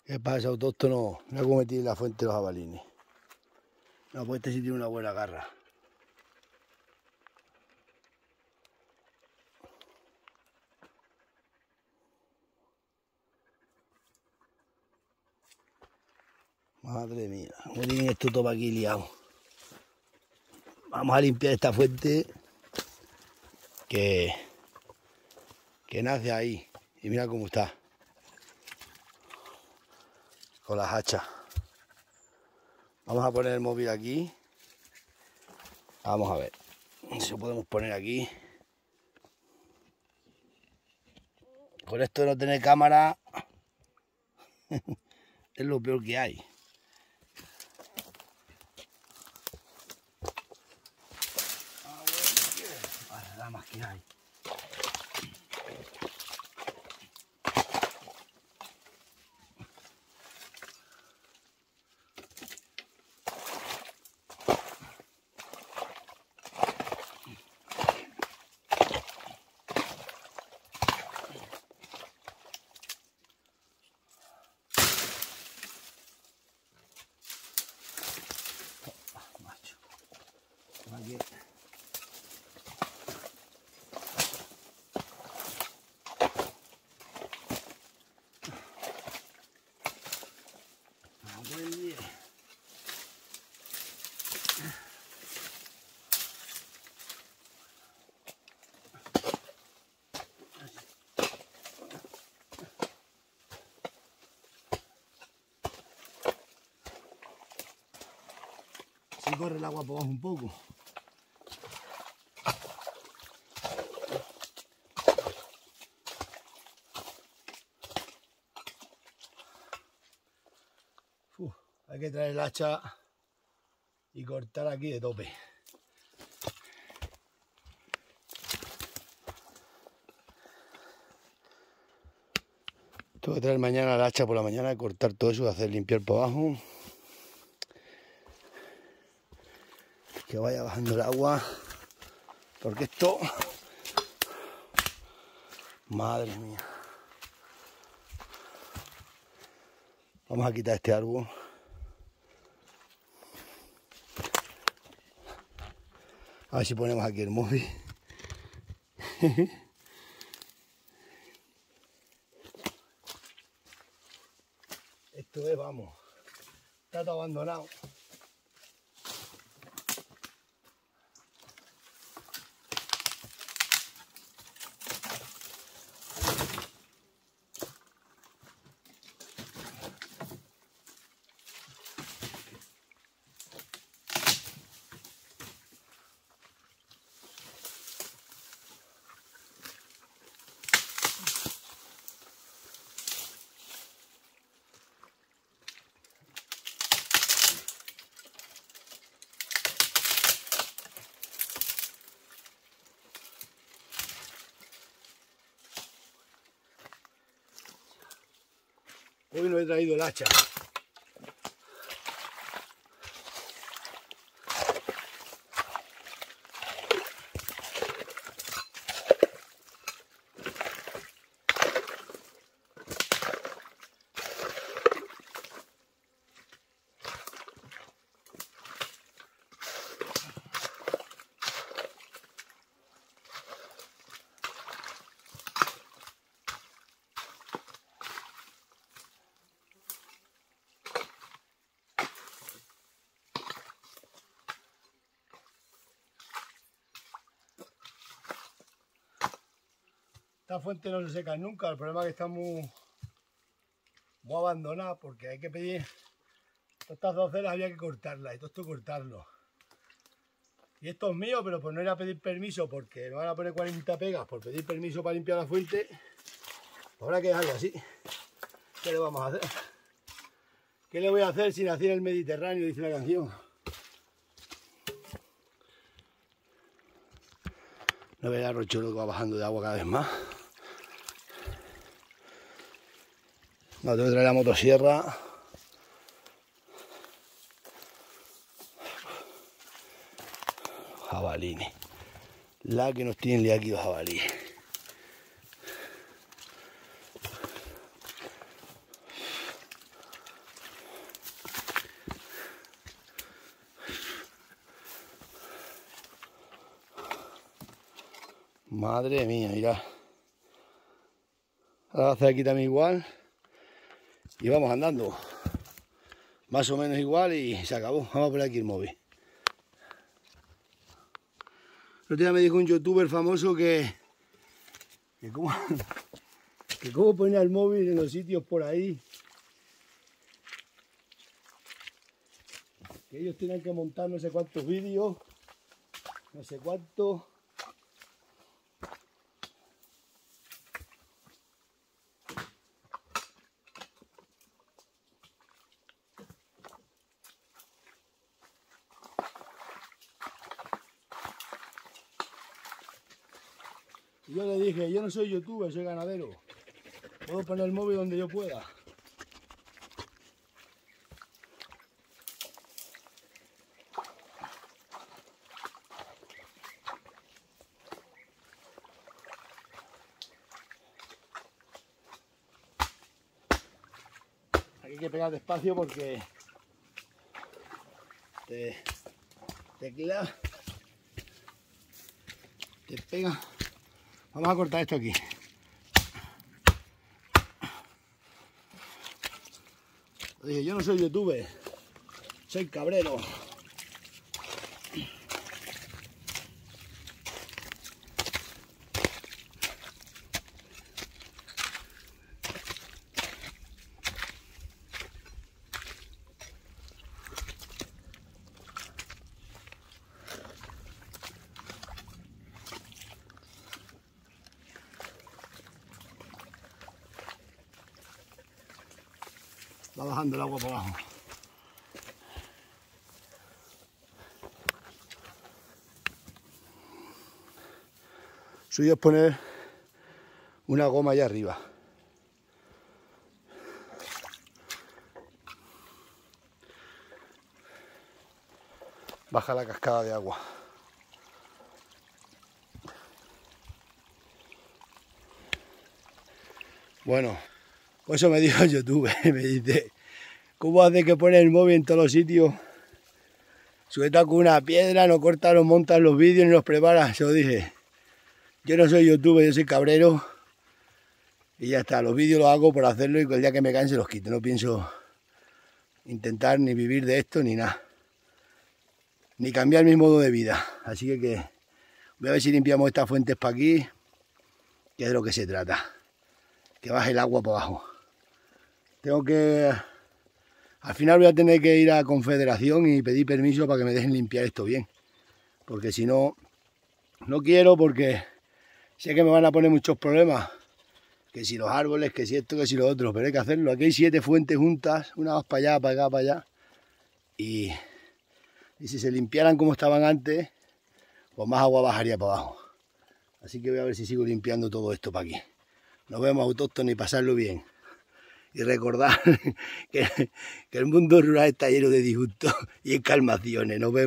¿Qué pasa, autóctono? Mira cómo tiene la fuente de los jabalines. No, pues este sí tiene una buena garra. Madre mía, cómo tienen esto todo aquí liado. Vamos a limpiar esta fuente que nace ahí. Y mira cómo está. Con las hachas. Vamos a poner el móvil aquí. Vamos a ver si lo podemos poner aquí. Con esto de no tener cámara es lo peor que hay. Las ramas que hay. Aquí. Si corre el agua por abajo un poco. Hay que traer el hacha y cortar aquí de tope. Tengo que traer mañana el hacha por la mañana y cortar todo eso, hacer limpiar por abajo. Que vaya bajando el agua. Porque esto... Madre mía. Vamos a quitar este árbol. A ver si ponemos aquí el móvil. Esto es, vamos, está todo abandonado. Hoy no he traído el hacha. Esta fuente no se seca nunca, el problema es que está muy abandonada porque hay que pedir, todas estas docelas había que cortarlas y todo esto cortarlo. Y esto es mío, pero por no ir a pedir permiso porque me van a poner 40 pegas por pedir permiso para limpiar la fuente, habrá que dejarlo así. ¿Qué le vamos a hacer? ¿Qué le voy a hacer si nací en el Mediterráneo, dice la canción? No veas el rochuelo que va bajando de agua cada vez más. No, tengo que traer la motosierra. Jabalines. La que nos tienen liado aquí los jabalíes. Madre mía, mirad. Ahora va a hacer aquí también igual. Y vamos andando. Más o menos igual y se acabó. Vamos a poner aquí el móvil. El otro día me dijo un youtuber famoso que cómo ponía el móvil en los sitios por ahí. Que ellos tenían que montar no sé cuántos vídeos. No sé cuántos. Y yo le dije, yo no soy youtuber, soy ganadero. Puedo poner el móvil donde yo pueda. Aquí hay que pegar despacio porque te queda, te pega. Vamos a cortar esto aquí. Dije, yo no soy youtuber, soy cabrero. Va bajando el agua por abajo. Suyo es poner una goma allá arriba. Baja la cascada de agua. Bueno, pues eso me dijo el youtuber, me dice, ¿cómo hace que pones el móvil en todos los sitios? Sujeta con una piedra, no cortas, no montas los vídeos ni los preparas. Yo dije, yo no soy youtuber, yo soy cabrero. Y ya está, los vídeos los hago por hacerlo y el día que me canse los quito. No pienso intentar ni vivir de esto ni nada. Ni cambiar mi modo de vida. Así que voy a ver si limpiamos estas fuentes para aquí, que es de lo que se trata. Que baje el agua para abajo. Tengo que... Al final voy a tener que ir a Confederación y pedir permiso para que me dejen limpiar esto bien. Porque si no, no quiero porque sé que me van a poner muchos problemas. Que si los árboles, que si esto, que si lo otro. Pero hay que hacerlo. Aquí hay 7 fuentes juntas. Una más para allá, para acá, para allá. Y si se limpiaran como estaban antes, pues más agua bajaría para abajo. Así que voy a ver si sigo limpiando todo esto para aquí. Nos vemos autóctonos y pasarlo bien. Y recordar que el mundo rural está lleno de disgustos y encalmaciones. Nos vemos.